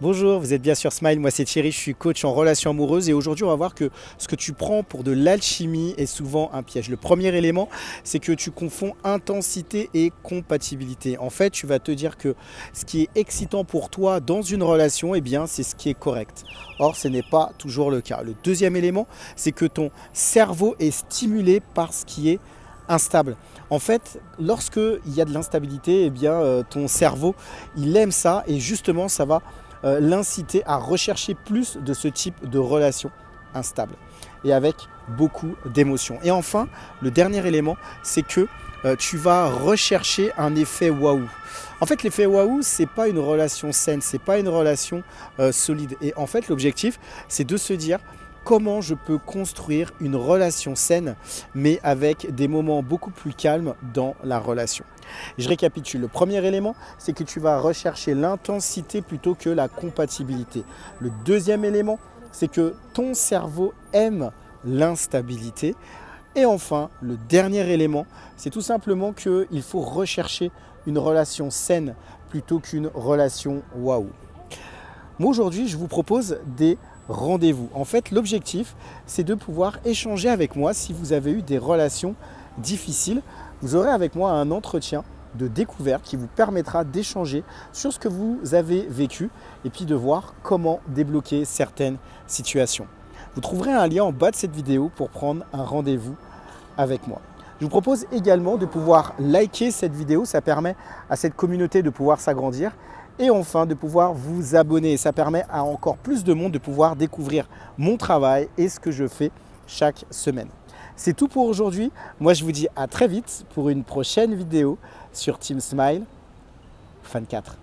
Bonjour, vous êtes bien sur Smile, moi c'est Thierry, je suis coach en relations amoureuses et aujourd'hui on va voir que ce que tu prends pour de l'alchimie est souvent un piège. Le premier élément, c'est que tu confonds intensité et compatibilité. En fait, tu vas te dire que ce qui est excitant pour toi dans une relation, eh bien c'est ce qui est correct. Or, ce n'est pas toujours le cas. Le deuxième élément, c'est que ton cerveau est stimulé par ce qui est instable. En fait, lorsque il y a de l'instabilité, eh bien ton cerveau, il aime ça et justement ça va l'inciter à rechercher plus de ce type de relation instable et avec beaucoup d'émotions. Et enfin, le dernier élément, c'est que tu vas rechercher un effet waouh. En fait, l'effet waouh, c'est pas une relation saine, c'est pas une relation solide. Et en fait, l'objectif, c'est de se dire comment je peux construire une relation saine, mais avec des moments beaucoup plus calmes dans la relation. Je récapitule. Le premier élément, c'est que tu vas rechercher l'intensité plutôt que la compatibilité. Le deuxième élément, c'est que ton cerveau aime l'instabilité. Et enfin, le dernier élément, c'est tout simplement qu'il faut rechercher une relation saine plutôt qu'une relation waouh. Moi aujourd'hui, je vous propose des rendez-vous. En fait, l'objectif, c'est de pouvoir échanger avec moi si vous avez eu des relations difficiles. Vous aurez avec moi un entretien de découverte qui vous permettra d'échanger sur ce que vous avez vécu et puis de voir comment débloquer certaines situations. Vous trouverez un lien en bas de cette vidéo pour prendre un rendez-vous avec moi. Je vous propose également de pouvoir liker cette vidéo, ça permet à cette communauté de pouvoir s'agrandir et enfin de pouvoir vous abonner. Ça permet à encore plus de monde de pouvoir découvrir mon travail et ce que je fais chaque semaine. C'est tout pour aujourd'hui. Moi, je vous dis à très vite pour une prochaine vidéo sur Team Smile Fan 4.